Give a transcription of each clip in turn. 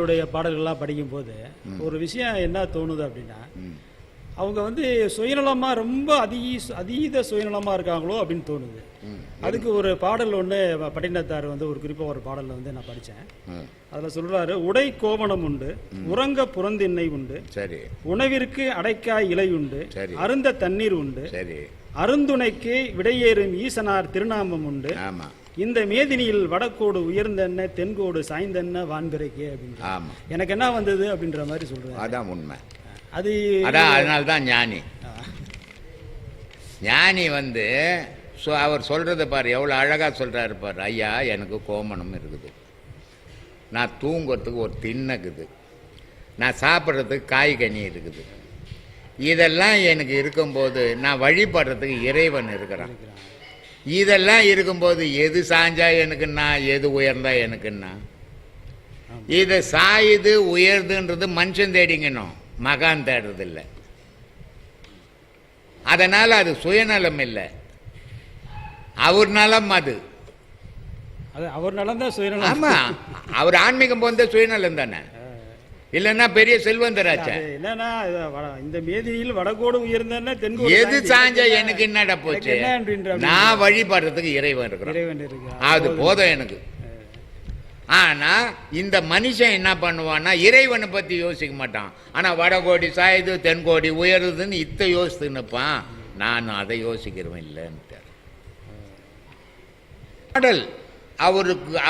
பாடல்கள்லாம் படிக்கும்போது ஒரு விஷயம் என்ன தோணுது அப்படின்னா, அவங்க வந்து சுயநலமா ரொம்ப அதீத சுயநலமா இருக்காங்களோ அப்படின்னு தோணுது. அதுக்கு ஒரு பாடல் ஒன்று பட்டினத்தார் வந்து ஒரு குறிப்பாக ஒரு பாடலில் வந்து நான் படித்தேன். அதில் சொல்றாரு, உடை கோவணம் உண்டு, உறங்க புறந்திண்ணை உண்டு, சரி, உணவிற்கு அடைக்காய் இலை உண்டு, அருந்த தண்ணீர் உண்டு, சரி, அருந்துணைக்கு விடையேறும் ஈசனார் திருநாமம் உண்டு, ஆமா, இந்த மேதினியில் வடக்கோடு உயர்ந்தென்ன தென்கோடு சாய்ந்தென்ன வான்பிறைக்கே அப்படின்னு. எனக்கு என்ன வந்தது அப்படின்ற மாதிரி சொல்றேன். அதான் உண்மை. அது அதனால்தான் ஞானி ஞானி வந்து அவர் சொல்றதை பாரு, எவ்வளோ அழகா சொல்றாரு பாரு. ஐயா, எனக்கு கோமணம் இருக்குது, நான் தூங்குறதுக்கு ஒரு திண்ணக்குது, நான் சாப்பிட்றதுக்கு காய்கனி இருக்குது, இதெல்லாம் எனக்கு இருக்கும்போது நான் வழிபடுறதுக்கு இறைவன் இருக்கிறான். இதெல்லாம் இருக்கும்போது எது சாஞ்சா எனக்குன்னா, எது உயர்ந்தா எனக்குன்னா? இது சாயுது உயர்துன்றது மனுஷன் தேடிங்கணும், மகான் தேடுறது இல்லை. அதனால அது சுயநலம் இல்லை, அவர் நலம். அது அவர் நலம் தான் சுயநலம். ஆமா, அவர் ஆன்மீகம் போந்த சுயநலம் தானே, இல்லைன்னா பெரிய செல்வந்தராச்சா? என்னன்னா இந்த மேதினியில் வடகோடு உயர்ந்தன்னா தென்கோடு எது சாஞ்சா எனக்கு என்னடா போச்சு? நான் வழிபடுறதுக்கு இறைவன் இருக்கிறான், அது போதும் எனக்கு. ஆனா இந்த மனுஷன் என்ன பண்ணுவான்னா, இறைவனை பத்தி யோசிக்க மாட்டான். ஆனா வடகோடி சாயுது தென்கோடி உயருதுன்னு யோசித்து நிற்பான். நான் அதை யோசிக்கிறவன் இல்லைன்னு. பாடல்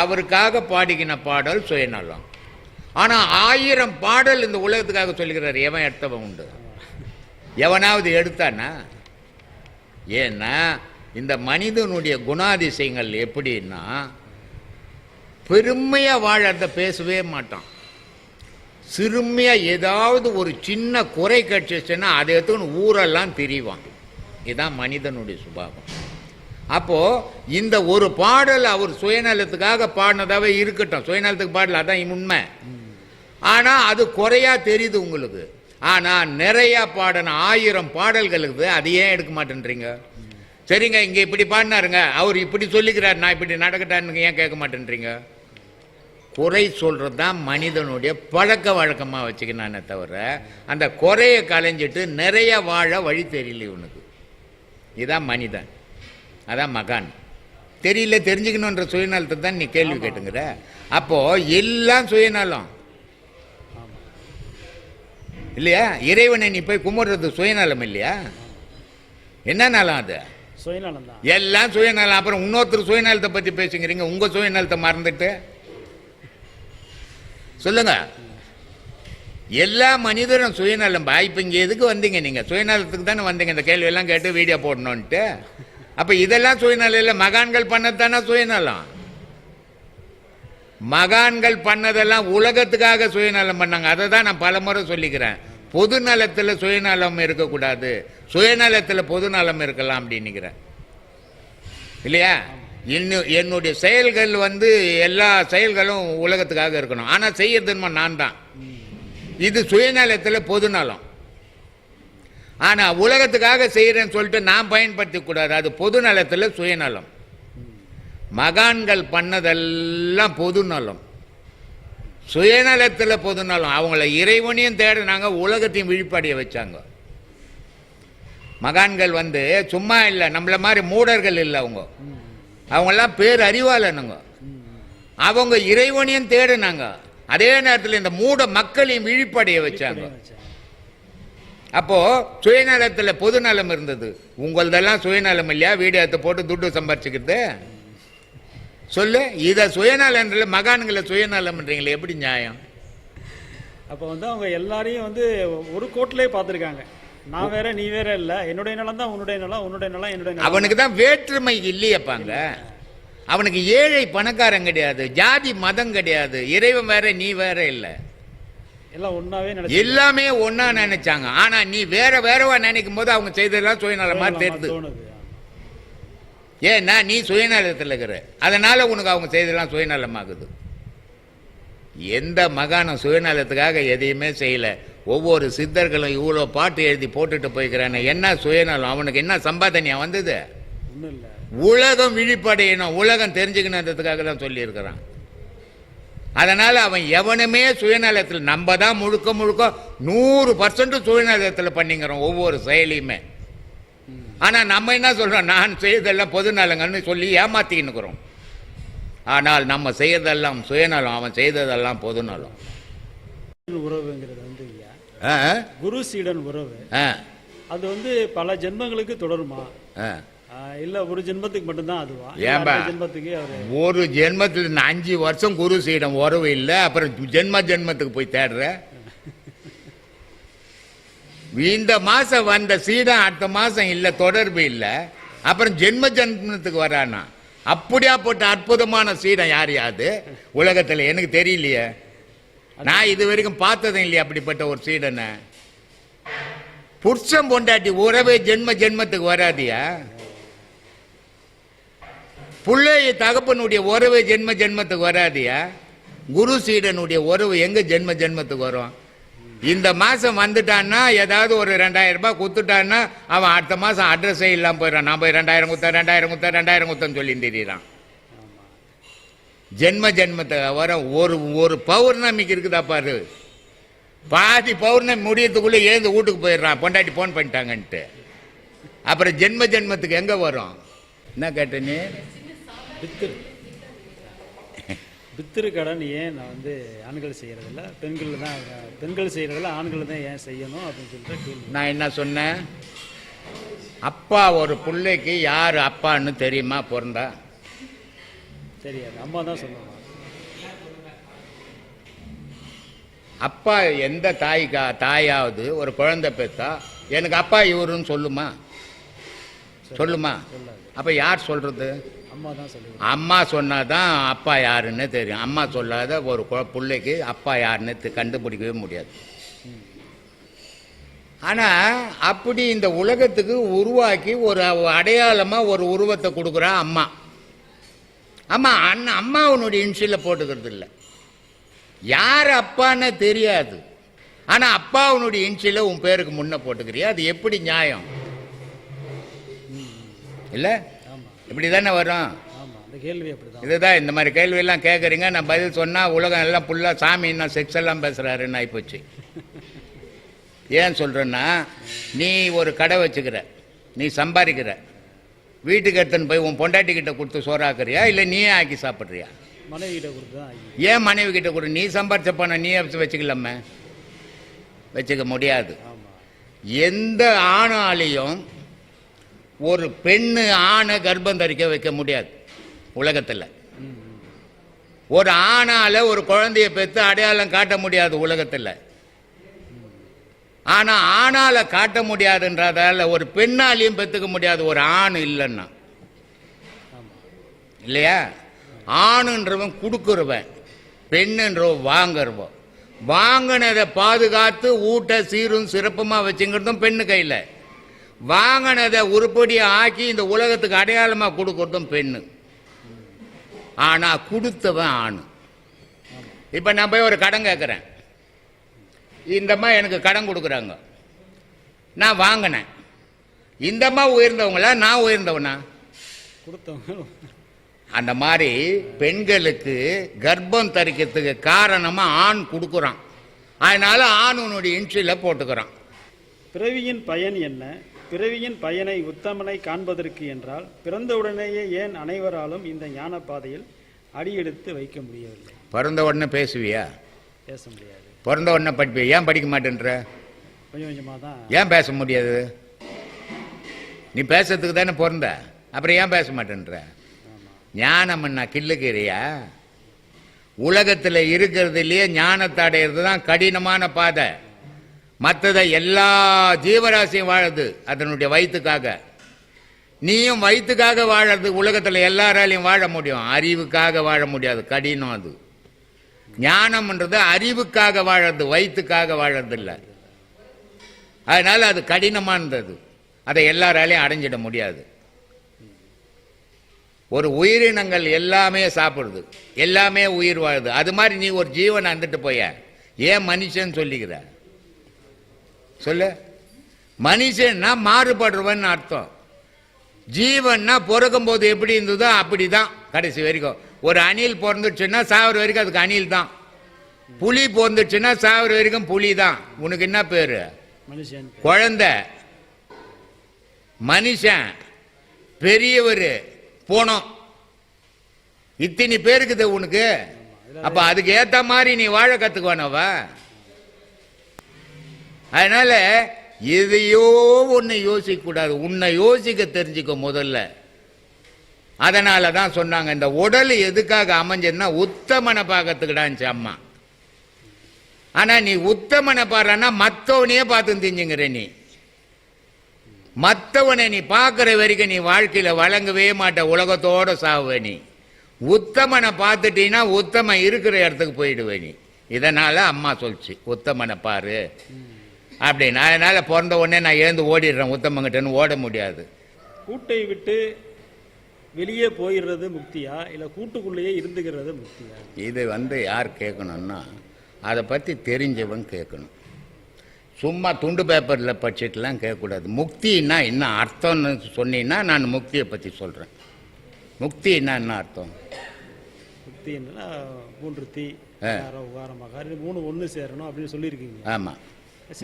அவருக்காக பாடிக்கின பாடல் சுயநலம். ஆனா 1000 பாடல் இந்த உலகத்துக்காக சொல்லுகிறார். எவன் எடுத்தவன் உண்டு? எவனாவது எடுத்தானா? ஏன்னா இந்த மனிதனுடைய குணாதிசயங்கள் எப்படின்னா, பெருமையா வாழறத பேசவே மாட்டான். சிறுமையா ஏதாவது ஒரு சின்ன குறை கட்சிச்சுன்னா அதை எடுத்துன்னு ஊரெல்லாம் திரிவான். இதுதான் மனிதனுடைய சுபாவம். அப்போ இந்த ஒரு பாடல் அவர் சுயநலத்துக்காக பாடினதாவே இருக்கட்டும், சுயநலத்துக்கு பாடல, அதான் உண்மை. ஆனா அது குறையா தெரியுது உங்களுக்கு. ஆனா நிறைய பாடின 1000 பாடல்கள் இருக்குது, அதை ஏன் எடுக்க மாட்டேன்றீங்க? சரிங்க, இங்க இப்படி பாடினாருங்க, அவர் இப்படி சொல்லிக்கிறார், நான் இப்படி நடக்கட்டான்னு ஏன் கேட்க மாட்டேன்றீங்க? குறை சொல்றது தான் மனிதனுடைய பழக்க வழக்கமா வச்சுக்கினானே தவிர, அந்த குறையை களைஞ்சிட்டு நிறைய வாழ வழி தெரியல இவனுக்கு. இதான் மனிதன், அதான் மகான். தெரியல, தெரிஞ்சுக்கணுன்ற சுயநலத்தை தான் நீ கேள்வி கேட்டுங்கிற. அப்போ எல்லாம் சுயநலம் இல்லையா? இறைவனை நீ போய் கும்பிடுறது சுயநலம் இல்லையா? என்ன நலம் அது? சுயநலம் தான், எல்லாம் சுயநலம். அப்புறம் இன்னொருத்தர் சுயநலத்தை பத்தி பேசுங்கிறீங்க, உங்க சுயநலத்தை மறந்துட்டு சொல்லுங்க. எல்லா மனிதரும் சுயநலம். இப்ப இங்க எதுக்கு வந்தீங்க? நீங்க சுயநலத்துக்கு தானே வந்தீங்க, இந்த கேள்வி எல்லாம் கேட்டு வீடியோ போடணும்ட்டு. அப்ப இதெல்லாம் சுயநலம் இல்லை, மகான்கள் பண்ணது தானே சுயநலம். மகான்கள் பண்ணதெல்லாம் உலகத்துக்காக சுயநலம் பண்ணாங்க. அதை தான் நான் பல முறை சொல்லிக்கிறேன். பொது நலத்துல சுயநலம் இருக்கக்கூடாது, சுயநலத்துல பொது நலம் இருக்கலாம் அப்படின்னுக்கிறேன் இல்லையா? என்னுடைய செயல்கள் வந்து எல்லா செயல்களும் உலகத்துக்காக இருக்கணும், ஆனா செய்யறதுன்னு நான் தான். இது சுயநலத்துல பொது நலம். ஆனா உலகத்துக்காக செய்யறேன்னு சொல்லிட்டு நான் பயன்படுத்த கூடாது, அது பொது நலத்துல சுயநலம். மகான்கள் பண்ணதெல்லாம் பொது நலம், சுயநலத்துல பொது நலம். அவங்கள இறைவனையும் தேடினாங்க, உலகத்தையும் விழிப்படைய வச்சாங்க. மகான்கள் வந்து சும்மா இல்லை, நம்மள மாதிரி மூடர்கள் இல்லை. அவங்கெல்லாம் பேர் அறிவாளனுங்க. அவங்க இறைவனையும் தேடினாங்க, அதே நேரத்தில் இந்த மூட மக்களையும் விழிப்படைய வச்சாங்க. அப்போ சுயநலத்துல பொது நலம் இருந்தது. உங்களதெல்லாம் சுயநலம் இல்லையா? வீடியோ எடுத்து போட்டு துட்டு சம்பாரிச்சுக்கிறது சொல்லு. இத சுயநலம், மகான்களை சுயநலம்ன்றீங்களே, எப்படி நியாயம்? அப்போ வந்து அவங்க எல்லாரையும் வந்து ஒரு கோட்டிலே பார்த்துருக்காங்க. நான் வேற நீ வேற இல்ல, என்னுடைய நலம் தான் உன்னுடைய நலம், உன்னுடைய நலம் என்னுடைய நலம். அவனுக்கு தான் வேற்றுமை இல்லையப்பாங்க. அவனுக்கு ஏழை பணக்காரன் கிடையாது, ஜாதி மதம் கிடையாது, இறைவன் வேற நீ வேற இல்லை, எல்லாம் ஒன்னாவே எல்லாமே ஒன்னா நினைச்சாங்க. ஆனா நீ வேற வேறவா நினைக்கும் போது அவங்க செய்ததெல்லாம் சுயநலமா தெரியுது. ஏன்னா நீ சுயநலத்தில் இருக்கிற, அதனால உனக்கு அவங்க செய்ததெல்லாம் சுயநலமாகுது. எந்த மகானும் சுயநலத்துக்காக எதையுமே செய்யல. ஒவ்வொரு சித்தர்களும் இவ்வளோ பாட்டு எழுதி போட்டுட்டு போய்க்கிறான, என்ன சுயநலம்? அவனுக்கு என்ன சம்பாதனையா வந்தது? உலகம் விழிப்படையணும், உலகம் தெரிஞ்சுக்கணுன்றதுக்காக தான் சொல்லி இருக்கிறான். அதனால் அவன் எவனுமே சுயநலத்தில், நம்ம தான் முழுக்க முழுக்க 100% சுயநலத்தில் பண்ணிக்கிறோம் ஒவ்வொரு செயலையுமே. ஆனால் நம்ம என்ன சொல்கிறோம், நான் செய்யறதெல்லாம் பொது நலங்கன்னு சொல்லி ஏமாற்றிக்கின்னுக்கிறோம். ஆனால் நம்ம செய்யறதெல்லாம் சுயநலம், அவன் செய்ததெல்லாம் பொது நலம். உறவுங்கிறது வந்து குரு சீடன் உறவு, அது வந்து பல ஜென்மங்களுக்கு தொடருமா, இல்ல ஒரு ஜென்மத்துக்கு மட்டும்தான் அதுவா? ஜென்மத்துக்கு ஒரு ஜென்மத்தில் 5 வருஷம் குரு சீடம் உறவு இல்லை, அப்புறம் ஜென்மத்துக்கு போய் தேடுற. இந்த மாசம் வந்த சீடம் அடுத்த மாசம் இல்ல, தொடர்பு இல்லை, அப்புறம் ஜென்மத்துக்கு வரானா? அப்படியா போட்ட அற்புதமான சீடம் யார் யாது உலகத்தில்? எனக்கு தெரியலையே, நான் இது வரைக்கும் பார்த்ததும் இல்லையா அப்படிப்பட்ட ஒரு சீடனை. புருஷன் பொண்டாட்டி உறவே ஜென்மத்துக்கு வராதியா? பிள்ளைய தகப்பனுடைய உறவு ஜென்மத்துக்கு வராதியா? குரு சீடனுடைய உறவு எங்க ஜென்மத்துக்கு வரும்? இந்த மாசம் வந்துட்டான்னா, ஏதாவது ஒரு 2000 ரூபாய் குத்துட்டான்னா, அவன் அடுத்த மாசம் அட்ரஸே இல்லாம போயிடறான். நான் போய் 2000 குத்தன்னு சொல்லி தெரியுறான். ஜென்மத்துக்கு வர ஒரு பௌர்ணமிக்கு இருக்குதா பாரு, பாதி பௌர்ணமி முடியறதுக்குள்ள எழுந்து வீட்டுக்கு போயிடுறான், பொண்டாட்டி போன் பண்ணிட்டாங்கன்ட்டு. அப்புறம் ஜென்மத்துக்கு எங்க வரும்? என்ன கேட்ட நீ? பித்திரு கடன் ஏன் நான் வந்து ஆண்கள் செய்யறதில்ல, பெண்கள் செய்யறதில்ல, ஆண்கள் தான் ஏன் செய்யணும் அப்படின்னு சொல்லிட்டு கேள்வி. நான் என்ன சொன்னேன்? அப்பா ஒரு பிள்ளைக்கு யார் அப்பான்னு தெரியுமா? பிறந்தா தெரியாது, அம்மா தான் சொல்லுவாங்க. அப்பா எந்த தாயாவது ஒரு குழந்தை பெற்றா எனக்கு அப்பா இவருன்னு சொல்லுமா? அப்ப யார் சொல்றது? அம்மா தான் சொல்லுவாங்க. அம்மா சொன்னாதான் அப்பா யாருன்னு தெரியும். அம்மா சொல்லாத ஒரு பிள்ளைக்கு அப்பா யாருன்னு கண்டுபிடிக்கவே முடியாது. ஆனா அப்படி இந்த உலகத்துக்கு உருவாக்கி ஒரு அடையாளமா ஒரு உருவத்தை கொடுக்குறா அம்மா. அம்மாவனுடைய இன்சியல போட்டுக்கிறது இல்லை, யார் அப்பான்னு தெரியாது. ஆனா அப்பாவனுடைய இன்சியல உன் பேருக்கு முன்ன போட்டுக்கிறியா? அது எப்படி நியாயம்? இல்ல இப்படிதானே வரும். இதுதான் இந்த மாதிரி கேள்வி எல்லாம் கேட்குறீங்க. நான் பதில் சொன்னா உலகம் எல்லாம் ஃபுல்லா சாமி என்ன செக்ஸ் எல்லாம் பேசுறாருன்னு ஆயிப்போச்சு. ஏன் சொல்றேன்னா, நீ ஒரு கடை வச்சுக்கிற, நீ சம்பாதிக்கிற, வீட்டுக்கு எடுத்துன்னு போய் உன் பொண்டாட்டி கிட்ட கொடுத்து சோறாக்குறியா, இல்லை நீயே ஆக்கி சாப்பிட்றியா? மனைவி கிட்ட கொடுத்து. ஏன் மனைவி கிட்ட கொடு? நீ சம்பாரிச்ச பணம் நீ வச்சுக்கலாமே. வச்சுக்க முடியாது. எந்த ஆணாலையும் ஒரு பெண்ணு ஆணை கர்ப்பம் தரிக்க வைக்க முடியாது உலகத்தில். ஒரு ஆணால ஒரு குழந்தைய பெற்று அடையாளம் காட்ட முடியாது உலகத்தில். ஆனா ஆணால காட்ட முடியாதுன்றதால ஒரு பெண்ணாலையும் பெற்றுக்க முடியாது ஒரு ஆண் இல்லைன்னா. இல்லையா? ஆணுன்றவன் கொடுக்குறவன், பெண்ணுன்றவன் வாங்குறவன். வாங்கினதை பாதுகாத்து ஊட்ட சீரும் சிறப்புமா வச்சுங்கிறதும் பெண்ணு கையில். வாங்கினதை உருப்படியை ஆக்கி இந்த உலகத்துக்கு அடையாளமாக கொடுக்கறதும் பெண்ணு. ஆனா கொடுத்தவன் ஆணு. இப்ப நான் போய் ஒரு கடன் கேட்குறேன், இந்தம்மா எனக்கு கடன் கொடுக்குறாங்க, நான் வாங்கினேன். இந்தம்மா உயர்ந்தவங்களா நான் உயர்ந்தவனா? கொடுத்தவங்க. அந்த மாதிரி பெண்களுக்கு கர்ப்பம் தரிக்கிறதுக்கு காரணமா ஆண் கொடுக்குறான். அதனால ஆணுனுடைய இன்சில போட்டுக்கிறான். பிறவியின் பயன் என்ன? பிறவியின் பயனை உத்தமனை காண்பதற்கு என்றால் பிறந்தவுடனேயே ஏன் அனைவராலும் இந்த ஞான பாதையில் அடியெடுத்து வைக்க முடியவில்லை? பிறந்த உடனே பேசுவியா? பேச முடியாது. பிறந்த உடனே படிப்பியா? ஏன் படிக்க மாட்டேன்ற? கொஞ்சம் கொஞ்சமா தான். ஏன் பேச முடியாது? நீ பேசுறதுக்கு தானே பிறந்த, அப்புறம் ஏன் பேச மாட்டேன்ற? ஞானம்னா கிள்ளுக்கிறியா? உலகத்தில் இருக்கிறதுலயே ஞானத்தை அடையிறது தான் கடினமான பாதை. மற்றதை எல்லா ஜீவராசியும் வாழது அதனுடைய வயிற்றுக்காக. நீயும் வயிற்றுக்காக வாழறது உலகத்தில் எல்லாராலையும் வாழ முடியும், அறிவுக்காக வாழ முடியாது, கடினம் அது. ஞானம்ன்றது அறிவுக்காக வாழறது, வயிற்றுக்காக வாழறது இல்லை. அதனால அது கடினமானது, அதை எல்லாராலையும் அடைஞ்சிட முடியாது. ஒரு உயிரினங்கள் எல்லாமே சாப்பிடுது, எல்லாமே உயிர் வாழுது. அது மாதிரி நீ ஒரு ஜீவனை வந்துட்டு போய ஏன் மனுஷன் சொல்லிக்கிற? சொல்லு. மனுஷன்னா மாறுபடுறவன் அர்த்தம். ஜீவன்னா பிறக்கும் போது எப்படி இருந்ததோ அப்படிதான் கடைசி வரைக்கும். ஒரு அணில் பிறந்துச்சுன்னா சாவர வரைக்கும் அதுக்கு அணில் தான். புலி பிறந்துச்சுன்னா சாவர வரைக்கும் புலி தான். உனக்கு என்ன பேரு? மனுஷன். குழந்தை, மனுஷன், பெரியவர், போனோம், இத்தனை பேருக்குது உனக்கு. அப்ப அதுக்கு ஏத்த மாதிரி நீ வாழ கத்துக்குவானவ. அதனால எதையோ உன்னை யோசிக்க கூடாது, உன்னை யோசிக்க தெரிஞ்சுக்க முதல்ல. அதனால தான் சொன்னாங்க இந்த உடல் எதுக்காக அமைஞ்சதுன்னா உத்தமனை பார்க்கறதுக்குடான்ச்சு அம்மா. ஆனா நீ உத்தமனை பாடுறன்னா மற்றவனையே பார்த்து தெரிஞ்சுங்கிற. நீ மற்றவனை நீ பார்க்குற வரைக்கும் நீ வாழ்க்கையில வழங்கவே மாட்ட, உலகத்தோட சாவுவே. நீ உத்தமனை பார்த்துட்டீங்கன்னா உத்தமன் இருக்கிற இடத்துக்கு போயிடுவே நீ. இதனால அம்மா சொல்லிச்சு உத்தமனை பாரு அப்படின்னு. அதனால பிறந்த உடனே நான் எழுந்து ஓடிடுறேன் உத்தமங்கிட்டன்னு ஓட முடியாது. கூட்டை விட்டு வெளியே போயிடுறது முக்தியா இல்ல கூட்டுக்குள்ளேயே இருந்துகிறது முக்தியா? இது யார் கேட்கணும்னா அதை பற்றி தெரிஞ்சவன் கேட்கணும். சும்மா துண்டு பேப்பரில் படிச்சுட்டுலாம் கேட்கக்கூடாது. முக்தின்னா என்ன அர்த்தம்னு சொன்னீங்கன்னா நான் முக்தியை பற்றி சொல்கிறேன். முக்தின்னா என்ன அர்த்தம்? முக்தின்னா மூன்று தீ உகாரமாக மூணு ஒன்று சேரணும் அப்படின்னு சொல்லியிருக்கீங்க. ஆமாம்,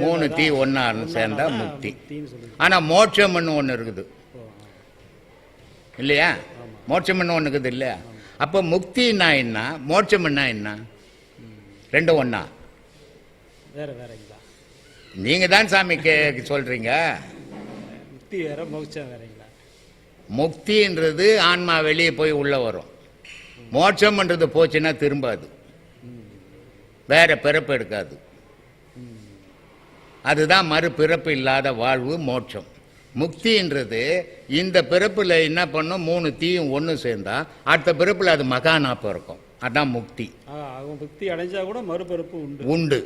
மூணு தீ ஒன்றா சேர்ந்தா முக்தி. ஆனால் மோட்சம்னு ஒன்று இருக்குது இல்லையா? மோட்சம்னு ஒன்று இருக்குது இல்லையா? அப்போ முக்தின்னா என்ன, மோட்சம்னா என்ன? ரெண்டும் ஒன்றா? வேற வேறங்களா? நீங்கள் தான் சாமி சொல்கிறீங்க. முக்தி வேற மோட்சம் வேறங்களா? முக்தின்றது ஆன்மா வெளியே போய் உள்ள வரும். மோட்சம்ன்றது போச்சுன்னா திரும்பாது, வேற பிறப்பு எடுக்காது. அதுதான் மறுபிறப்பு இல்லாத வாழ்வு மோட்சம். முக்தின்றது இந்த பிறப்பில் என்ன பண்ணும், மூணு தீயும் ஒன்று சேர்ந்தா அடுத்த பிறப்பில் அது மகானா பிறக்கும். அதான் முக்தி. முக்தி அடைஞ்சா கூட மறுபிறப்பு உண்டு.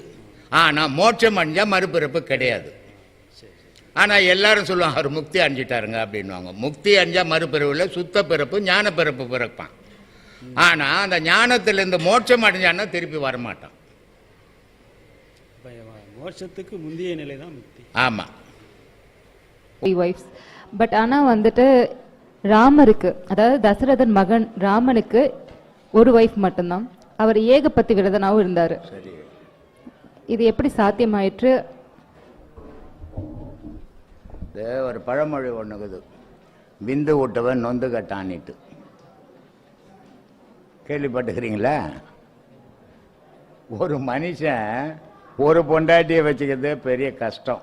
ஆனால் மோட்சம் அடைஞ்சா மறுபிறப்பு கிடையாது. ஆனால் எல்லாரும் சொல்லுவாங்க அவர் முக்தி அடைஞ்சிட்டாருங்க அப்படின்வாங்க. முக்தி அடைஞ்சா மறுபிறவில் சுத்த பிறப்பு ஞான பிறப்பு பிறப்பான். ஆனால் அந்த ஞானத்திலிருந்து மோட்சம் அடைஞ்சான்னா திருப்பி வரமாட்டான். மோட்சத்துக்கு முந்தைய நிலை தான் முக்தி. ஆமாம். பட் ஆனால் வந்துட்டு ராமருக்கு, அதாவது தசரதன் மகன் ராமனுக்கு ஒரு வைஃப் மட்டும்தான். அவர் ஏகபத்தி விரதனாகவும் இருந்தார். இது எப்படி சாத்தியமாயிற்று? ஒரு பழமொழி ஒண்ணுக்குது, விந்து விட்டவன் நொந்து கட்டானிட்டு. கேள்விப்பட்டுக்கிறீங்களா? ஒரு மனுஷன் ஒரு பொண்டாட்டியை வச்சுக்கிறது பெரிய கஷ்டம்.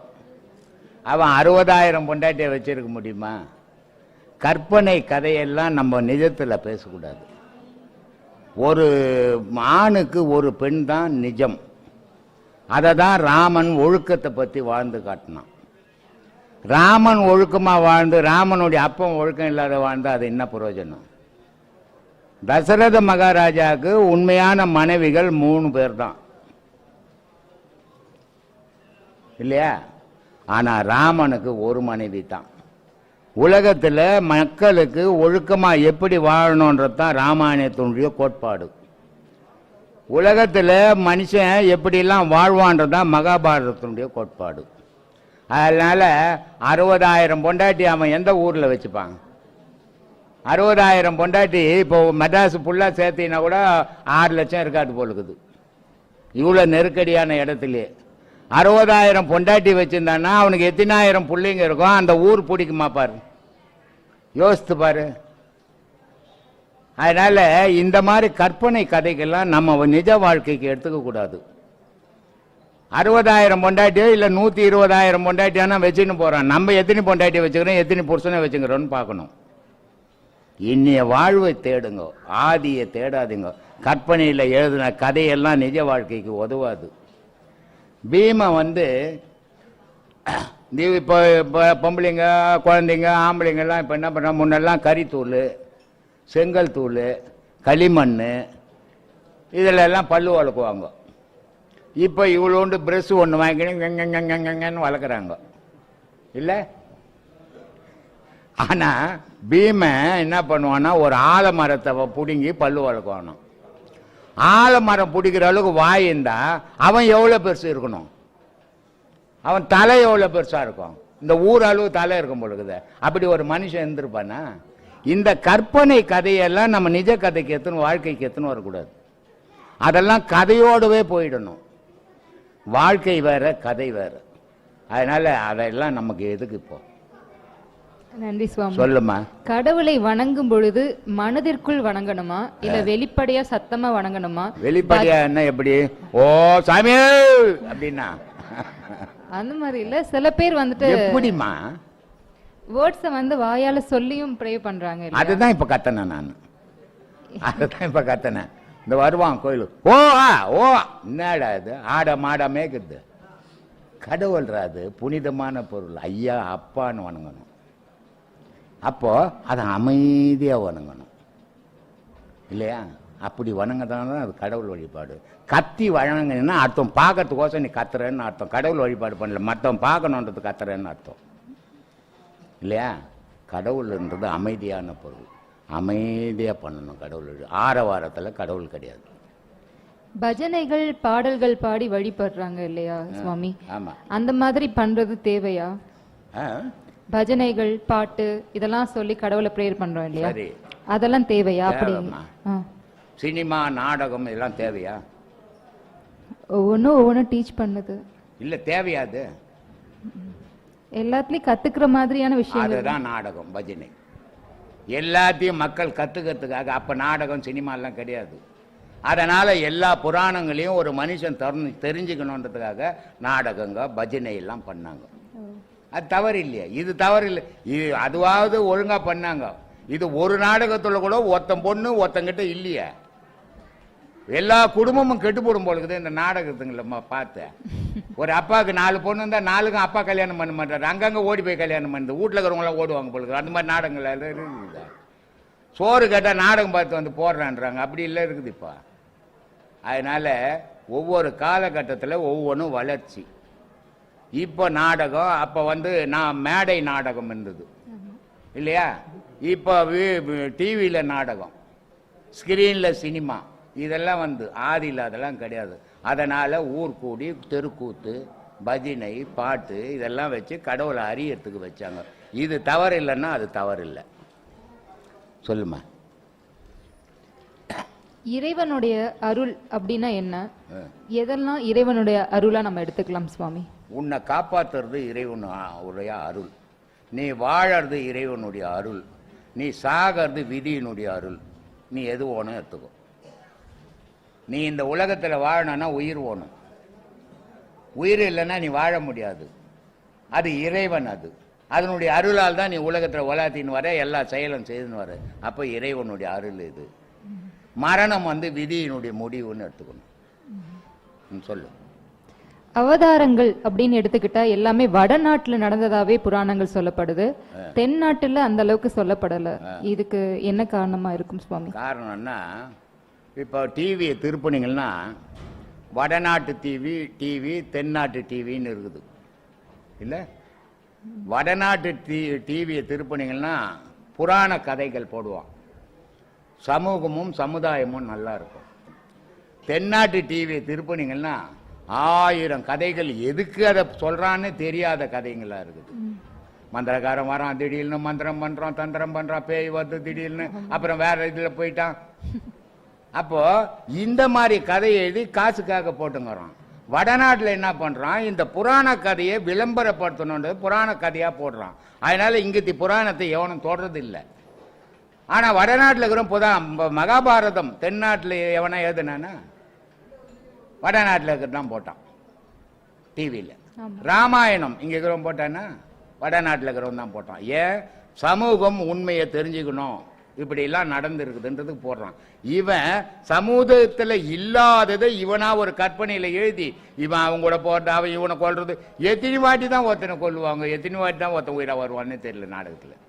அவன் 60,000 பொண்டாட்டியை வச்சிருக்க முடியுமா? கற்பனை கதையெல்லாம் நம்ம நிஜத்தில் பேசக்கூடாது. ஒரு ஆணுக்கு ஒரு பெண் தான் நிஜம். அதை தான் ராமன் ஒழுக்கத்தை பற்றி வாழ்ந்து காட்டினான். ராமன் ஒழுக்கமாக வாழ்ந்து ராமனுடைய அப்பம் ஒழுக்கம் இல்லாத வாழ்ந்து அது என்ன பிரயோஜனம்? தசரத மகாராஜாவுக்கு உண்மையான மனைவிகள் 3 பேர் தான் இல்லையா? ஆனால் ராமனுக்கு ஒரு மனைவி தான். உலகத்தில் மக்களுக்கு ஒழுக்கமாக எப்படி வாழணுன்றது தான் ராமாயணத்தினுடைய கோட்பாடு. உலகத்தில் மனுஷன் எப்படிலாம் வாழ்வான்றதான் மகாபாரதத்தினுடைய கோட்பாடு. அதனால் 60,000 பொண்டாட்டி அவன் எந்த ஊரில் வச்சுப்பான்? 60,000 பொண்டாட்டி இப்போ மெட்ராஸ் ஃபுல்லாக சேர்த்தினா கூட 6 லட்சம் இருக்காது போலுக்குது. இவ்வளோ நெருக்கடியான இடத்துலையே 60,000 பொண்டாட்டி வச்சுருந்தான்னா அவனுக்கு எத்தனாயிரம் பிள்ளைங்க இருக்கும்? அந்த ஊர் பிடிக்குமா பாரு, யோசித்து பாரு. அதனால் இந்த மாதிரி கற்பனை கதைகள்லாம் நம்ம நிஜ வாழ்க்கைக்கு எடுத்துக்க கூடாது. 60,000 பொண்டாட்டியோ இல்லை 120,000 பொண்டாட்டியானா வச்சுன்னு போகிறான். நம்ம எத்தனை பொண்டாட்டியை வச்சுக்கிறோம், எத்தனை புருஷனை வச்சுக்கிறோன்னு பார்க்கணும். இன்னைய வாழ்வை தேடுங்க, ஆதியை தேடாதீங்க. கற்பனையில் எழுதின கதையெல்லாம் நிஜ வாழ்க்கைக்கு உதவாது. பீமன் இப்போ பொம்பளைங்க குழந்தைங்க ஆம்பளைங்கெல்லாம் இப்போ என்ன பண்ணுறோம், முன்னெல்லாம் கறித்தூள், செங்கல் தூள், களிமண் இதிலெல்லாம் பல்லு வளர்க்குவாங்க. இப்போ இவ்வளோண்டு ப்ரெஷ் ஒன்று வாங்கிக்கணும் வளர்க்குறாங்க இல்லை? ஆனால் பீமன் என்ன பண்ணுவான்னா ஒரு ஆலமரத்தை பிடுங்கி பல்லு வளர்க்குவானோ. ஆலமரம் பிடிக்கிற அளவுக்கு வாயிருந்தா அவன் எவ்வளோ பெருசு இருக்கணும்? அவன் தலை எவ்வளோ பெருசாக இருக்கும்? இந்த ஊர் அளவு தலை இருக்கும் பொழுது அப்படி ஒரு மனுஷன் இருந்திருப்பானா? இந்த கற்பனை கதையெல்லாம் நம்ம நிஜ கதைக்கு எத்தனும், வாழ்க்கைக்கு எத்தனும் வரக்கூடாது. அதெல்லாம் கதையோடவே போயிடணும். வாழ்க்கை வேற, கதை வேற. அதனால அதெல்லாம் நமக்கு எதுக்கு இப்போ? நன்றி சுவாமி. சொல்லுமா. கடவுளை வணங்கும் பொழுது மனதிற்குள் வணங்கணுமா இல்ல வெளிப்படையா சத்தமா வணங்கணுமா? வெளிப்படையா என்ன, எப்படி ஓ சாமி அப்படின்னா அந்த மாதிரி இல்ல, சில பேர் வந்துட்டு எப்படிமா வேர்ட்ஸ வந்து வாயால சொல்லியும் ப்ரே பண்றாங்க இல்லையா? அதுதான் இப்ப கத்தனேன் நான். அதுதான் இப்ப கத்தனேன். இந்த வருவான் கோயிலுக்கு, ஓ ஓ என்னடா இது ஆட மாடா மேய்க்குது. கடவுள்றாது புனிதமான பொருள். ஐயா அப்பான்னு வணங்கணும். அப்போ அதை அமைதியா வணங்கணும் இல்லையா? அப்படி வணங்கதான் அது கடவுள் வழிபாடு. கத்தி வணங்கினா அர்த்தம் பார்க்கறதுக்கோசம் நீ கத்துறேன்னு அர்த்தம். கடவுள் வழிபாடு பண்ணல, மற்றவன் பார்க்கணுன்றது கத்துறேன்னு அர்த்தம் இல்லையா? கடவுள்ன்றது அமைதியான பொருள். அமைதியா பண்ணணும் கடவுள். ஆரவாரத்தில் கடவுள் கிடையாது. பஜனைகள் பாடல்கள் பாடி வழிபடுறாங்க இல்லையா சுவாமி? ஆமா. அந்த மாதிரி பண்றது தேவையா? பஜனைகள் பாட்டு இதெல்லாம் சொல்லி கடவுளை ப்ரேயர் பண்றோம் இல்லையா? சரி, அதெல்லாம் தேவையா? அப்படி சினிமா நாடகம் இதெல்லாம் தேவையா? ஒவ்வொன்றும் டீச் பண்ணுது இல்ல, தேவையாது. எல்லாத்துலயும் கத்துக்கிற மாதிரியான விஷயம். அதுதான் நாடகம், பஜனை. எல்லாத்தையும் மக்கள் கத்துக்கிறதுக்காக. அப்ப நாடகம் சினிமா எல்லாம் கிடையாது. அதனால எல்லா புராணங்களையும் ஒரு மனுஷன் தெரிஞ்சுக்கணுன்றதுக்காக நாடகங்க பஜனை எல்லாம் பண்ணாங்க. அது தவறு இல்லையா? இது தவறு இல்லை. இது அதுவாவது ஒழுங்கா பண்ணாங்க. இது ஒரு நாடகத்துல கூட ஒருத்தன் பொண்ணு ஒருத்தங்கிட்ட இல்லையா? எல்லா குடும்பமும் கெட்டு போடும் போலுக்குது இந்த நாடகத்துங்கள பார்த்து. ஒரு அப்பாவுக்கு 4 பொண்ணு இருந்தா 4க்கும் அப்பா கல்யாணம் பண்ண மாட்டாரு, அங்கங்க ஓடி போய் கல்யாணம் பண்ணுது. வீட்டுல இருக்கிறவங்களாம் ஓடுவாங்க போலுக்கு. அந்த மாதிரி நாடகங்கள் இருக்குது. சோறு கேட்டா நாடகம் பார்த்து வந்து போடுறான்றாங்க. அப்படி இல்லை இருக்குது இப்ப. அதனால ஒவ்வொரு காலகட்டத்தில் ஒவ்வொன்றும் வளர்ச்சி. இப்போ நாடகம், அப்போ வந்து நான் மேடை நாடகம் இருந்தது இல்லையா? இப்போ டிவியில் நாடகம், ஸ்கிரீனில் சினிமா, இதெல்லாம் வந்து ஆதியில் அதெல்லாம் கிடையாது. அதனால் ஊர் கூடி தெருக்கூத்து, பஜனை, பாட்டு இதெல்லாம் வச்சு கடவுளை அறியறதுக்கு வச்சாங்க. இது தவறு இல்லைன்னா அது தவறு இல்லை. சொல்லுமா. இறைவனுடைய அருள் அப்படின்னா என்ன? எதெல்லாம் இறைவனுடைய அருளா நம்ம எடுத்துக்கலாம் சுவாமி? உன்னை காப்பாத்துறது இறைவனுடைய அருள், நீ வாழறது இறைவனுடைய அருள், நீ சாகிறது விதியினுடைய அருள். நீ எது ஓணும் எடுத்துக்கோ. நீ இந்த உலகத்தில் வாழணும்னா உயிர் ஓணும். உயிர் இல்லைன்னா நீ வாழ முடியாது. அது இறைவன். அது அதனுடைய அருளால் தான் நீ உலகத்தில் வளர்த்தின்னு வர, எல்லா செயலும் செய்துன்னு வர. அப்போ இறைவனுடைய அருள் இது. மரணம் வந்து விதியினுடைய முடிவுன்னு எடுத்துக்கணும். சொல்லு. அவதாரங்கள் அப்படின்னு எடுத்துக்கிட்டா எல்லாமே வடநாட்டுல நடந்ததாவே புராணங்கள் சொல்லப்படுது, தென்னாட்டுல அந்த அளவுக்கு சொல்லப்படல. இதுக்கு என்ன காரணமா இருக்கும் சுவாமி? காரணம்னா, இப்போ டிவியை திருப்பினீங்கன்னா வடநாட்டு டிவி தென்னாட்டு டிவின்னு இருக்குது இல்லை? வடநாட்டு டிவியை திருப்பினீங்கன்னா புராண கதைகள் போடுவான், சமூகமும் சமுதாயமும் நல்லா இருக்கும். தென்னாட்டு டிவியை திருப்பினீங்கன்னா 1000 கதைகள், எதுக்கு அதை சொல்றான்னு தெரியாத கதைங்களா இருக்குது. மந்திரக்காரன் வரான், திடீர்னு மந்திரம் பண்றான், தந்திரம் பண்றான், பேய் வருது திடீர்னு, அப்புறம் வேற இதுல போயிட்டான். அப்போ இந்த மாதிரி கதையை எழுதி காசுக்காக போட்டுங்கிறான். வடநாட்டில் என்ன பண்றான், இந்த புராண கதையை விளம்பரப்படுத்தணுன்றது புராண கதையா போடுறான். அதனால இங்கத்தி புராணத்தை எவனும் தொடர்றது இல்லை. ஆனா வடநாட்டில் இருக்கிற மகாபாரதம் தென்னாட்டில் எவனா எழுதுனானா வடநாட்டில் இருக்கிறதான் போட்டான் டிவியில். ராமாயணம் இங்க இருக்கிறவன் போட்டானா வடநாட்டில் இருக்கிறவன் தான் போட்டான். ஏன்? சமூகம் உண்மையை தெரிஞ்சுக்கணும், இப்படி எல்லாம் நடந்திருக்குதுன்றதுக்கு போடுறான். இவன் சமூகத்தில் இல்லாததை இவனா ஒரு கற்பனையில எழுதி இவன் அவங்க கூட போறது, அவன் இவனை கொல்றது. எத்தனை வாட்டி தான் ஒருத்தனை கொல்லுவாங்க, எத்தனை வாட்டி தான் ஒருத்தன் உயிரா வருவான்னு தெரியல நாடகத்தில்.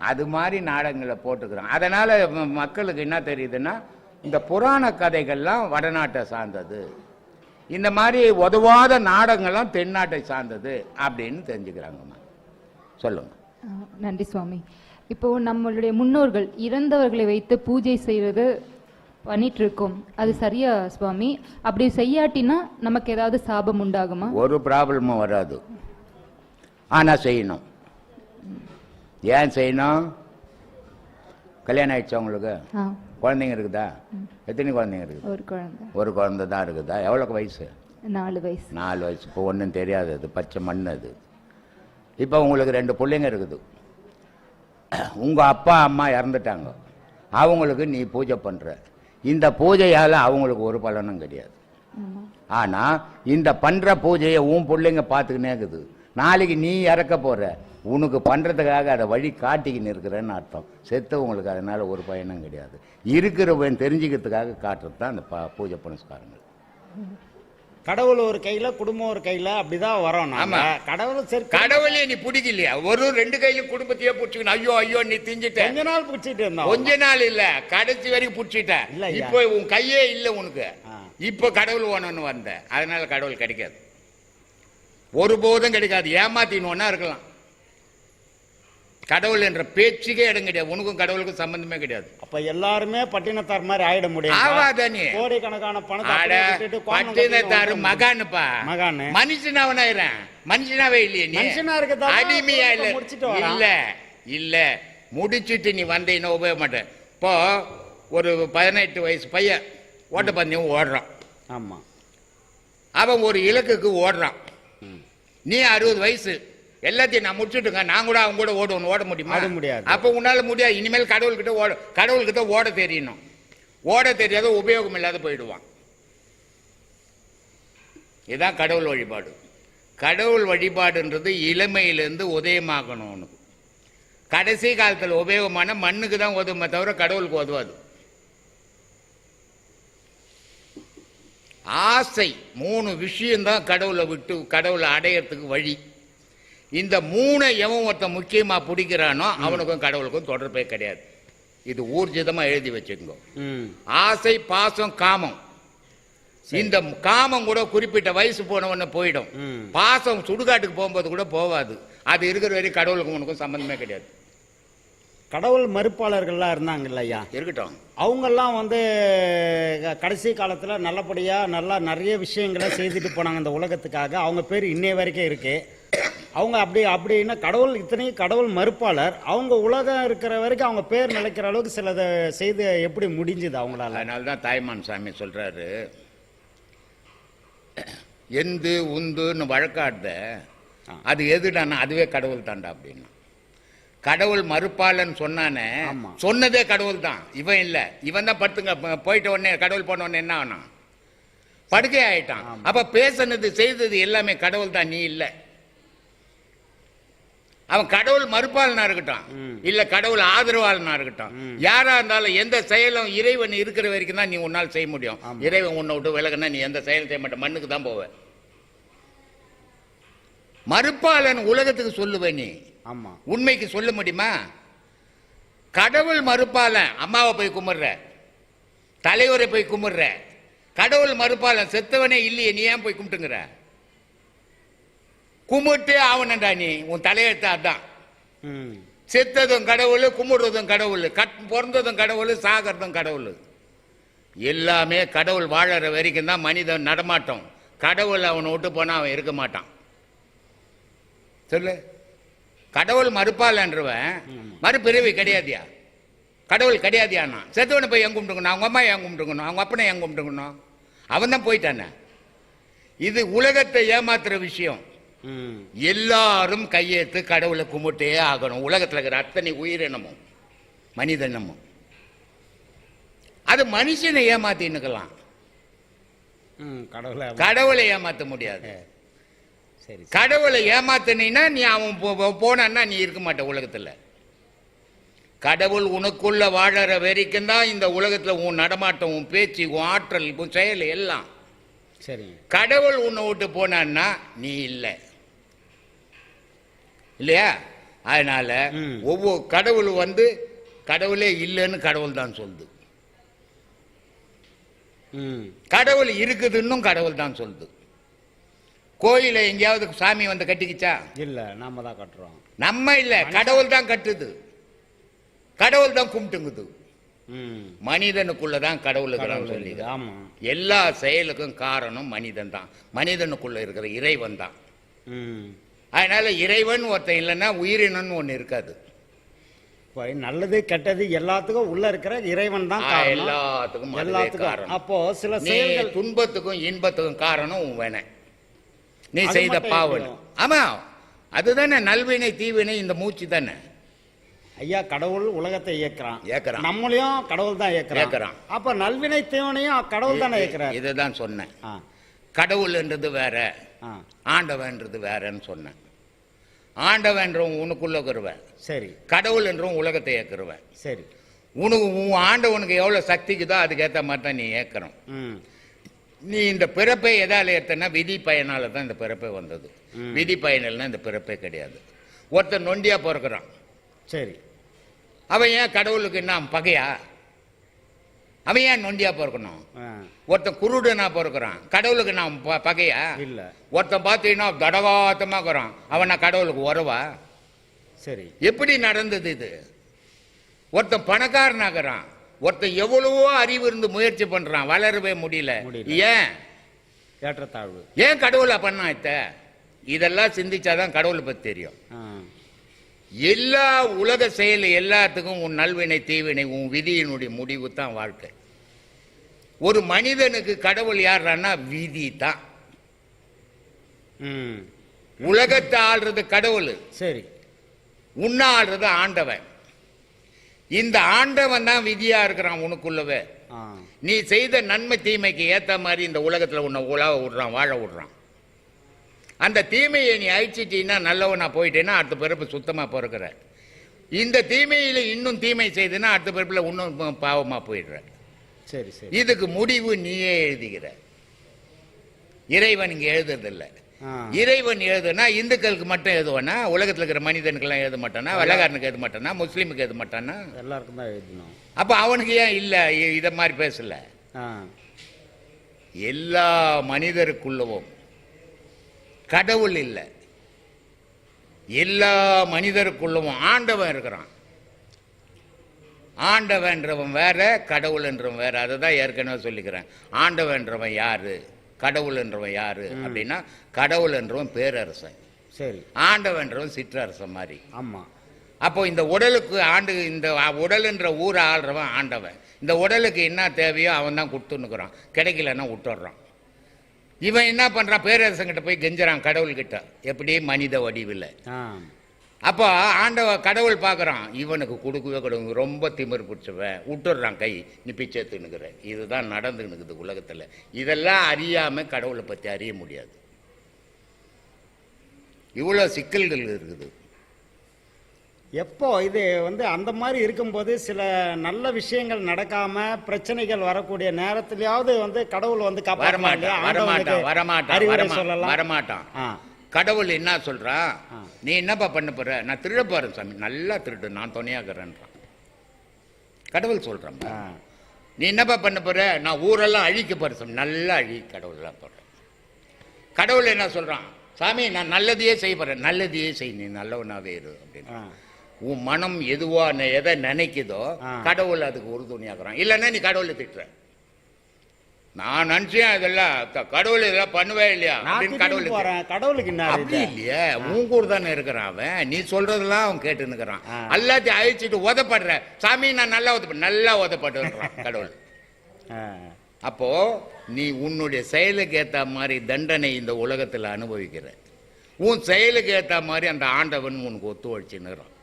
அது மாதிரி நாடகங்களை போட்டுக்கிறான். அதனால மக்களுக்கு என்ன தெரியுதுன்னா, இந்த புராண கதைகள்லாம் வடநாட்டை சார்ந்தது, இந்த மாதிரி உதவாத நாடகங்கள்லாம் தென்னாட்டை சார்ந்தது அப்படின்னு தெரிஞ்சுக்கிறாங்கம்மா. சொல்லுங்க. நன்றி சுவாமி. இப்போ நம்மளுடைய முன்னோர்கள் இறந்தவர்களை வைத்து பூஜை செய்யறது பண்ணிட்டு இருக்கோம், அது சரியா சுவாமி? அப்படி செய்யாட்டினா நமக்கு ஏதாவது சாபம் உண்டாகுமா? ஒரு ப்ராப்ளமும் வராது. ஆனால் செய்யணும். ஏன் செய்யணும்? கல்யாணம் ஆயிடுச்சா உங்களுக்கு? குழந்தைங்க இருக்குதா? எத்தனை குழந்தைங்க இருக்குது? ஒரு குழந்தை தான் இருக்குதா? எவ்வளோக்கு வயசு? 4 வயசு. 4 வயசு. இப்போ ஒன்றும் தெரியாது, அது பச்சை மண் அது. இப்போ உங்களுக்கு 2 பிள்ளைங்க இருக்குது. உங்கள் அப்பா அம்மா இறந்துட்டாங்க, அவங்களுக்கு நீ பூஜை பண்ணுற. இந்த பூஜையால் அவங்களுக்கு ஒரு பலனும் கிடையாது. ஆனால் இந்த பண்ணுற பூஜையை உன் பிள்ளைங்க பார்த்துக்கினே இருக்குது. நாளைக்கு நீ இறக்க போகிற, உனக்கு பண்ணுறதுக்காக அதை வழி காட்டிக்கின்னு இருக்கிறேன்னு அர்த்தம். செத்தவங்களுக்கு அதனால் ஒரு பயனும் கிடையாது. இருக்கிறவன் தெரிஞ்சுக்கிறதுக்காக காட்டுறது தான் அந்த பூஜை புனஸ்காரங்கள். கடவுள் ஒரு கையில, குடும்பம் ஒரு கையில, அப்படிதான் வரோம். ஆமா. கடவுள் சரி, கடவுளே நீ பிடிக்கலையா? ஒரு 2 கையிலும் குடும்பத்தையே பிடிச்சிக்கணும். ஐயோ ஐயோ நீ திஞ்சிட்ட. கொஞ்ச நாள் பிடிச்சிட்டு இருந்தோம். கொஞ்ச நாள் இல்ல, கடைசி வரைக்கும் பிடிச்சிட்ட. இப்போ உன் கையே இல்ல உனக்கு. இப்போ கடவுள் வேணும்னு வந்த, அதனால கடவுள் கிடைக்காது, ஒருபோதும் கிடைக்காது. ஏமாத்தின்னு ஒன்னா இருக்கலாம். கடவுள் என்ற பேச்சுக்கே இடம் கிடையாது. உனக்கும் கடவுளுக்கும் சம்பந்தமே கிடையாது. அப்ப எல்லாருமே பட்டினத்தார் மாதிரி ஆயிட முடியும். ஆவாதானே? கோடிக்கணக்கான பட்டினத்தாரு மகானுப்பா, மகானு மனுஷனாவனாயிரேன். மனுஷனாவே இல்லையே நீ. மனுஷனா இருக்கதா? அடிமையா இல்ல. இல்ல இல்ல, முடிச்சுட்டு நீ வந்தீங்கன்னா உபயோக மாட்டேன். இப்போ ஒரு 18 வயசு பையன் ஓட்டப்பந்தயம் ஓடுறான். ஆமா, அவன் ஒரு இலக்குக்கு ஓடுறான். நீ 60 வயசு, எல்லாத்தையும் நான் முடிச்சுட்டுங்க, நான் கூட அவங்க கூட ஓட முடியுமா? முடியாது. அப்போ உன்னால முடியாது. இனிமேல் கடவுள்கிட்ட ஓட தெரியணும். ஓட தெரியாத உபயோகம் இல்லாத போயிடுவான். இதுதான் கடவுள் வழிபாடு. கடவுள் வழிபாடுன்றது இளமையிலேருந்து உதயமாகணும். உனக்கு கடைசி காலத்தில் உபயோகமான மண்ணுக்கு தான் உதவுமே தவிர கடவுளுக்கு உதவாது. ஆசை 3 விஷயம்தான் கடவுளை விட்டு கடவுளை அடையறதுக்கு வழி. இந்த 3 எவன் ஒருத்தன் முக்கியமா பிடிக்கிறானோ அவனுக்கும் கடவுளுக்கும் தொடர்பே கிடையாது. இது ஊர்ஜிதமா எழுதி வச்சுக்கோ. ஆசை, பாசம், காமம். இந்த காமம் கூட குறிப்பிட்ட வயசு போனவன போயிடும். பாசம் சுடுகாட்டுக்கு போகும்போது கூட போவாது. அது இருக்கிற வரைக்கும் கடவுளுக்கும் உனக்கும் சம்பந்தமே கிடையாது. கடவுள் மறுப்பாளர்கள்லாம் இருந்தாங்கல்ல ஐயா, இருக்கட்டும். அவங்கெல்லாம் கடைசி காலத்துல நல்லபடியா நிறைய விஷயங்களை செய்துட்டு போனாங்க இந்த உலகத்துக்காக. அவங்க பேர் இன்னைய வரைக்கும் இருக்கு. அவங்க அப்படின்னா கடவுள் இத்தனையும் கடவுள் மறுப்பாளர். அவங்க உலகம் இருக்கிற வரைக்கும் அவங்க பேர் நிலைக்கிற அளவுக்கு சிலதை செய்து எப்படி முடிஞ்சுது அவங்களால? அதனால தான் தாய்மான் சாமி சொல்றாரு, எந்து உந்துன்னு வழக்காடுத அது எதுடானா அதுவே கடவுள் தாண்டா அப்படின்னு. கடவுள் மறுப்பாளன்னு சொன்னானே, சொன்னதே கடவுள் தான். இவன் இல்ல, இவன் தான் படுத்துங்க போயிட்ட உடனே கடவுள் போன உடனே என்ன ஆனா படுக்கை ஆயிட்டான். அப்ப பேசினது செய்தது எல்லாமே கடவுள் தான், நீ இல்லை. அவன் கடவுள் மறுப்பாளனா இருக்கட்டும், இல்ல கடவுள் ஆதரவாளனா இருக்கட்டும், யாரா இருந்தாலும் எந்த செயலும் இறைவன் இருக்கிற வரைக்கும் தான் நீ உன்னால் செய்ய முடியும். இறைவன் உன்னை விட்டு விலகுனா நீ எந்த செயலும் செய்ய மாட்ட, மண்ணுக்கு தான் போவ. மறுப்பாளன் உலகத்துக்கு சொல்லுவேன், நீ உண்மைக்கு சொல்ல முடியுமா? கடவுள் மறுப்பாளன் அம்மாவை போய் கும்பிடுற, தலைவரை போய் கும்பிடுற. கடவுள் மறுப்பாளன் செத்தவனே இல்லையே, நீ ஏன் போய் கும்பிட்டுங்கிற? கும்பிட்டே ஆகணும்டா நீ, உன் தலையெழுத்து அதான். செத்ததும் கடவுள், கும்பிடுறதும் கடவுள், பிறந்ததும் கடவுள், சாகிறதும் கடவுள். எல்லாமே கடவுள் வாழற வரைக்கும் தான் மனிதன் நடமாட்டம். கடவுள் அவனை விட்டு போனா அவன் இருக்க மாட்டான். சொல்லு, கடவுள் மறுப்பாளன்றவன் மறுபிறவி கிடையாதியா? கடவுள் கிடையாதியானா? செத்தவனை போய் எங்க கும்பிட்டுக்கணும்? அவங்க அம்மா ஏன் கும்பிட்டுக்கணும்? அவங்க அப்பனை ஏன் கும்பிட்டுக்கணும்? அவன் தான் போயிட்டானே. இது உலகத்தை ஏமாத்துற விஷயம். எல்லாரும் கையெழுத்து கடவுளை கும்பிட்டே ஆகணும். உலகத்தில் இருக்கிற அத்தனை உயிரினமும் மனிதனமும். அது மனுஷனை ஏமாத்தின்னுக்கலாம், கடவுளை ஏமாத்த முடியாது. கடவுளை ஏமாத்தினா நீ அவன் போனான்னா நீ இருக்க மாட்ட உலகத்தில். கடவுள் உனக்குள்ள வாழற வரைக்கும் தான் இந்த உலகத்தில் உன் நடமாட்டம், உன் பேச்சு, உன் ஆற்றல், உன் செயல் எல்லாம். சரி, கடவுள் உன்னை விட்டு போனான்னா நீ இல்லை, இல்லையா? அதனால ஒவ்வொரு கடவுள் கடவுளே இல்லைன்னு கடவுள் தான் சொல்லுது. கடவுள் இருக்குதுன்னு கடவுள் தான் சொல்லுது. கோயில எங்கேயாவது சாமி கட்டிக்கிச்சா? இல்ல, நாம தான் கட்டுறோம். நம்ம இல்ல, கடவுள் தான் கட்டுது, கடவுள் தான் கும்பிட்டுங்குது. மனிதனுக்குள்ளதான் கடவுள் சொல்லி எல்லா செயலுக்கும் காரணம் மனிதன் தான். மனிதனுக்குள்ள இருக்கிற இறைவன் தான். அதனால இறைவன் ஒருத்தன் இல்லைன்னா உயிரினம்னு ஒன்று இருக்காது. இப்போ நல்லது கெட்டது எல்லாத்துக்கும் உள்ள இருக்கிற இறைவன் தான் காரணம். எல்லாத்துக்கும் அதுவே எல்லாத்துக்கும். காரணம். அப்போ சில நீ செயல்கள் துன்பத்துக்கும் இன்பத்துக்கும் காரணம் உன் வேணை, நீ அது செய்த மட்டும் பாவனை. இருக்கணும். ஆமா, அதுதானே நல்வினை தீவினை, இந்த மூச்சு தானே. ஐயா கடவுள் உலகத்தை இயக்குறான். இயக்குறான். நம்மளையும் கடவுள் தான் இயக்குறான். இயக்குறான். அப்ப நல்வினை தீவனையும் கடவுள் தானே இயக்குறார். இதுதான் சொன்னேன். ஆ, கடவுள்ன்றது வேற, ஆ, ஆண்டவன்றது வேறன்னு சொன்னேன். ஆண்டவன்றவன் உனக்குள்ள இருக்கிறவன், சரி கடவுள் என்றும் உலகத்தை ஏற்கிறவன். சரி. உனக்கு உன் ஆண்டவனுக்கு எவ்வளவு சக்திக்குதோ அதுக்கேற்ற மாதிரி தான் நீ ஏற்கிறோம். ம், நீ இந்த பிறப்பை எதால ஏத்தனா விதி பயனால தான் இந்த பிறப்பே வந்தது. விதி பயனில்னா இந்த பிறப்பே கிடையாது. ஒருத்தன் நொண்டியா பிறக்கிறான், சரி. அவன் ஏன் கடவுளுக்கு என்ன பகையா? அவன் ஏன் நொண்டியா பிறக்கணும்? ஆ, ஒருத்தன் குருடனா பிறக்கிறான், கடவுளுக்கு நான் பகையா? இல்ல. ஒருத்தன் பார்த்தீங்கன்னா கடகாத்தமா இருக்கிறான், அவன் நான் கடவுளுக்கு உறவா? சரி. எப்படி நடந்தது இது? ஒருத்தன் பணக்காரனாகிறான், ஒருத்தன் எவ்வளவோ அறிவு இருந்து முயற்சி பண்றான், வளரவே முடியல. முடியல. ஏன்? ஏற்றத்தாழ்வு. ஏன் கடவுளை பண்ணா இதெல்லாம் சிந்திச்சாதான் கடவுளை பத்தி தெரியும். ஆ, எல்லா உலக செயல் எல்லாத்துக்கும் உன் நல்வினை தீவினை உன் விதியினுடைய முடிவு தான் வாழ்க்கை. ஒரு மனிதனுக்கு கடவுள் யாருன்னா விதி தான். ம், உலகத்தை ஆள்றது கடவுள், சரி. உன்ன ஆள்றது ஆண்டவன். இந்த ஆண்டவன் தான் விதியா இருக்கிறான் உனக்குள்ளவே. ஆ, நீ செய்த நன்மை தீமைக்கு ஏத்த மாதிரி இந்த உலகத்துல உன்னை உலக விடுறான், வாழ விடுறான். அந்த தீமையை நீ அழிச்சிட்டீன்னா, நல்லவனா போயிட்டேன்னா அடுத்த பிறப்பு சுத்தமா பிறக்கிற. இந்த தீமையில இன்னும் தீமை செய்துன்னா அடுத்த பிறப்புல இன்னும் பாவமா போயிடுற. சரி சரி. இதுக்கு முடிவு நீயே எழுதுகிற, இறைவன் இங்க எழுதுறதில்லை. ஆ, இறைவன் எழுதுனா இந்துக்களுக்கு மட்டும் எழுதுவானா? உலகத்துல இருக்கிற மனிதனுக்கெல்லாம் எழுத மாட்டானா? வெள்ளக்காரனுக்கு எழுத மாட்டானா? முஸ்லீமுக்கு எழுத மாட்டானா? எல்லாருக்கும் தான் எழுதணும். அப்ப அவனுக்கு ஏன் இல்ல இத மாதிரி பேசல? ஆ, எல்லா மனிதருக்குள்ளவும் கடவுள் இல்லை, எல்லா மனிதருக்குள்ளவும் ஆண்டவன் இருக்கிறான். ஆண்டவன்றவன் வேற, கடவுள் என்றவன் வேற. அதை தான் ஏற்கனவே சொல்லிக்கிறேன். ஆண்டவன்றவன் யாரு, கடவுள் என்றவன் யாரு அப்படின்னா, கடவுள் என்றவன் பேரரசன், சரி. ஆண்டவன்றவன் சிற்றரசன் மாதிரி. ஆமா. அப்போ இந்த உடலுக்கு இந்த உடல் என்ற ஊரை ஆள்றவன் ஆண்டவன். இந்த உடலுக்கு என்ன தேவையோ அவன் தான் கொடுத்துன்னுக்குறான், கிடைக்கலன்னா விட்டுடுறான். இவன் என்ன பண்றான்? பேரரசங்கிட்ட போய் கெஞ்சுறான் கடவுள்கிட்ட, எப்படி? மனித வடிவில். ஆ, அப்போ கடவுள் பார்க்குறான், இவனுக்கு கொடுக்கவே கொடுங்க, ரொம்ப திமிர் பிடிச்சவன், விட்டுடுறான் கை, நீ பிச்சை எடுத்துன்னுக்குற. இதுதான் நடந்துன்னுக்குது உலகத்தில். இதெல்லாம் அறியாம கடவுளை பற்றி அறிய முடியாது. இவ்வளோ சிக்கல்கள் இருக்குது. எப்போ இது அந்த மாதிரி இருக்கும்போது சில நல்ல விஷயங்கள் நடக்காம பிரச்சனைகள் வரக்கூடிய நேரத்திலேயாவது கடவுள் வரமாட்டான். கடவுள் என்ன சொல்றான்? நீ என்னப்பா பண்ண போற? நான் திருட போறேன் சாமி. நல்லா திருடு, நான் துணையாகிறேன்றான் கடவுள் சொல்றான். நீ என்னப்பா பண்ண போற? நான் ஊரெல்லாம் அழிக்க போறேன் சாமி. நல்லா அழி, கடவுள் எல்லாம் போறேன். கடவுள் என்ன சொல்றான்? சாமி நான் நல்லதையே செய்ய போறேன். நல்லதையே செய், நீ நல்லவனாவே இரு அப்படின்னு. உன் மனம் எதுவா எதை நினைக்குதோ கடவுள் அதுக்கு உறுதுணையாகிறான். இல்லைன்னா நீ கடவுளை திட்டுற. நான் நினைச்சேன் இதெல்லாம் கடவுள் இதெல்லாம் பண்ணுவே இல்லையா அப்படின்னு கடவுளுக்கு அப்படி இல்லையே, உன் கூட தானே இருக்கிறான் அவன். நீ சொல்றதெல்லாம் அவன் கேட்டு நிற்கிறான். எல்லாத்தையும் அழிச்சிட்டு உதப்படுற. சாமி நான் நல்லா நல்லா உதப்படுறான் கடவுள். அப்போ நீ உன்னுடைய செயலுக்கு ஏற்ற மாதிரி தண்டனை இந்த உலகத்தில் அனுபவிக்கிற. உன் செயலுக்கு ஏற்ற மாதிரி அந்த ஆண்டவன் உனக்கு ஒத்துழைச்சுன்னுறான்.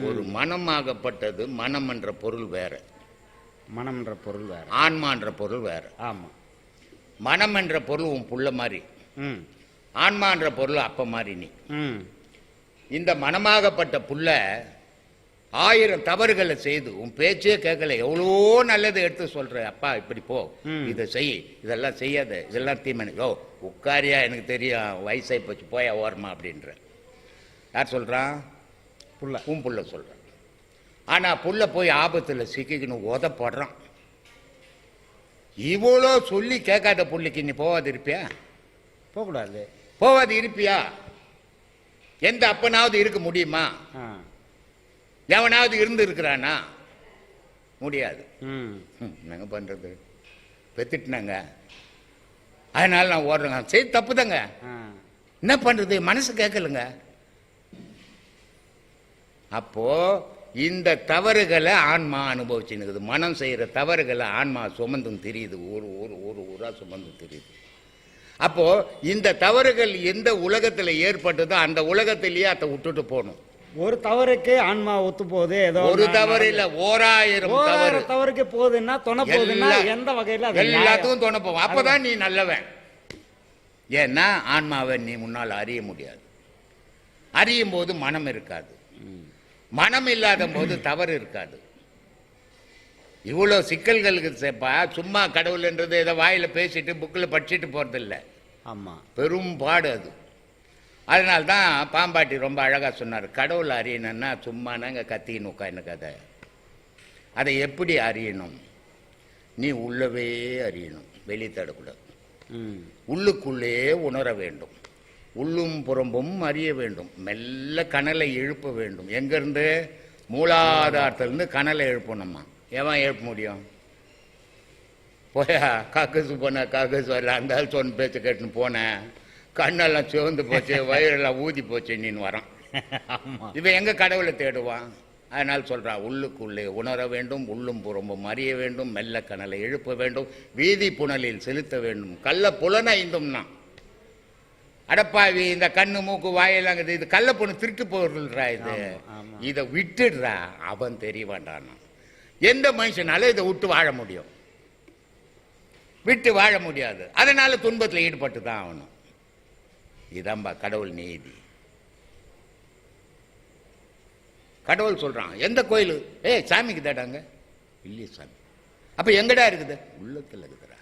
ஒரு மனமாகப்பட்டது, மனம் என்ற பொருள் வேற, மனம் என்ற பொருள் வேற, ஆன்மா என்ற பொருள் வேற. ஆமா. மனம் என்ற பொருள் உன் புள்ள மாதிரி, ஆன்மா என்ற பொருள் அப்ப மாதிரி. நீ இந்த மனமாகப்பட்ட புள்ள 1000 தவறுகளை செய்து உன் பேச்சே கேட்கல, எவ்வளவோ நல்லது எடுத்து சொல்ற. அப்பா இப்படி போ, இதை செய், இதெல்லாம் செய்யாத, இதெல்லாம் தீமனு. ஓ உட்காரியா, எனக்கு தெரியும், வயசாகி போச்சு, போயா ஓரமா அப்படின்ற. யார் சொல்றான்? புள்ள. உன் புள்ள சொல்றான். ஆனா புள்ள போய் ஆபத்துல சிக்கிக்கணும், உதப்படுறான். இவ்வளோ சொல்லி கேட்காத புள்ளிக்கு நீ போவாது இருப்பியா? போகக்கூடாது. போவாது இருப்பியா? எந்த அப்பனாவது இருக்க முடியுமா? எவனாவது இருந்து இருக்கிறானா? முடியாது. என்னங்க பண்றது? பெத்துட்டுனாங்க, அதனால நான் ஓடுறேங்க. சரி தப்பு தாங்க. என்ன பண்றது, மனசு கேட்கலுங்க. அப்போ இந்த தவறுகளை ஆன்மா அனுபவிச்சுன்னு, மனம் செய்யற தவறுகளை ஆன்மா சுமந்தும் தெரியுது, ஒரு ஒரு ஒரு ஊரா சுமந்தும் தெரியுது. அப்போ இந்த தவறுகள் எந்த உலகத்துல ஏற்பட்டதோ அந்த உலகத்திலேயே அதை விட்டுட்டு போகணும். ஒரு தவறுக்கு ஆன்மா ஒத்து போகுது, ஏதோ ஒரு தவறு இல்ல, 1000 தவறுக்கு போகுதுன்னா துணை போகுதுன்னா எந்த வகையில அது எல்லாத்துக்கும் துணை போகும். அப்பதான் நீ நல்லவன். ஏன்னா ஆன்மாவை நீ முன்னால் அறிய முடியாது. அறியும் போது மனம் இருக்காது, மனம் இல்லாத போது தவறு இருக்காது. இவ்வளவு சிக்கல்களுக்கு சேப்பா சும்மா கடவுள்ன்றது ஏதோ வாயில பேசிட்டு புக்கில் படிச்சுட்டு போறதில்லை. ஆமா, பெரும் பாடு அது. அதனால்தான் பாம்பாட்டி ரொம்ப அழகா சொன்னார், கடவுள் அறியணும்னா சும்மானாங்க கத்தின்னு உட்காந்து கதை. அதை எப்படி அறியணும்? நீ உள்ளவே அறியணும், வெளியே தடக்கூடாது. உள்ளுக்குள்ளே உணர வேண்டும், உள்ளும் புறம்பும் அறிய வேண்டும். மெல்ல கனலை எழுப்ப வேண்டும். எங்கிருந்து? மூலாதாரத்திலிருந்து கனலை எழுப்பணுமா. எவன் எழுப்ப முடியும்? போயா காக்கசு போன காக்கசு வரல, அந்த சொன்ன பேச்சு கேட்டுன்னு போனேன், கண்ணெல்லாம் சிவந்து போச்சு, வயிறெல்லாம் ஊதி போச்சு நீன்னு வரான். இவன் எங்க கடவுளை தேடுவான்? அதனால் சொல்றான், உள்ளுக்குள்ளே உணர வேண்டும், உள்ளும் புறம்பும் அறிய வேண்டும், மெல்ல கனலை எழுப்ப வேண்டும், வீதி புனலில் செலுத்த வேண்டும். கள்ள புலனைந்தும்னா அடப்பாவி, இந்த கண்ணு மூக்கு வாயெல்லாம் இது கள்ள பொண்ணு திருட்டு போடுறா, இது இதை விட்டுடுறா, அவன் தெரிய வேண்டான். எந்த மனுஷனால இதை விட்டு வாழ முடியும்? விட்டு வாழ முடியாது. அதனால துன்பத்தில் ஈடுபட்டு தான் ஆகணும். இதான்பா கடவுள் நீதி. கடவுள் சொல்றான், எந்த கோயில் சாமிக்கு தேடாங்க? இல்லையே சாமி. அப்ப எங்கடா இருக்குது? உள்ளத்துல இருக்குதுடா.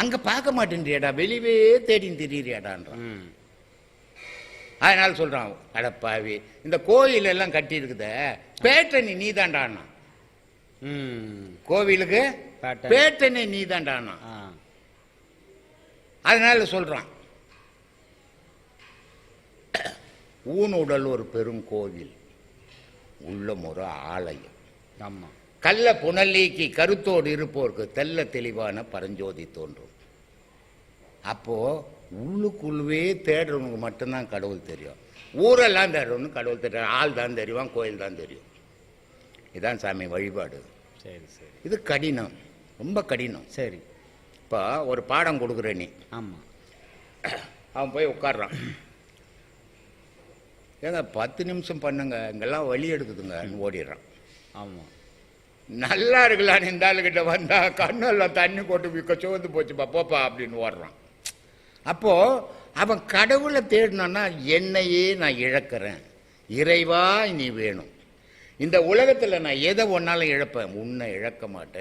அங்க பார்க்க மாட்டேன்றியாடா, வெளியே தேடின்னு திரியாடான்றான். அதனால சொல்றான், அடப்பாவி, இந்த கோயில் எல்லாம் கட்டி இருக்குத பேட்டனி நீ தாண்டானா, கோவிலுக்கு பேட்டனி நீ தாண்டானா. அதனால சொல்றான், ஊனுடல் ஒரு பெரும் கோவில், உள்ளம் ஒரு ஆலயம். ஆமா, கள்ள புனலீக்கி கருத்தோடு இருப்போருக்கு தெல்ல தெளிவான பரஞ்சோதி தோன்றும். அப்போ உள்ளுக்குள்ளவே தேடுறவனுக்கு மட்டும்தான் கடவுள் தெரியும். ஊரெல்லாம் தேடுறவனு கடவுள் தெரியும், ஆள் தான் தெரியும், கோயில் தான் தெரியும். இதான் சாமி வழிபாடு. சரி சரி, இது கடினம், ரொம்ப கடினம். சரி, இப்போ ஒரு பாடம் கொடுக்குற நீ. ஆமா, அவன் போய் உட்காடுறான், ஏங்க 10 நிமிஷம் பண்ணுங்க, இங்கெல்லாம் வழி எடுக்குதுங்க, ஓடிடுறான். ஆமாம், நல்லா இருக்கலான்னு இந்த ஆளுகிட்ட வந்தா கண்ணெல்லாம் தண்ணி போட்டு சோர்ந்து போச்சுப்பா போப்பா அப்படின்னு ஓடுறான். அப்போ அவன் கடவுளை தேடினான்னா என்னையே நான் இழக்கிறேன், இறைவா நீ வேணும். இந்த உலகத்தில் நான் எதை ஒன்னாலும் இழப்பேன், உன்னை இழக்க மாட்டேன்.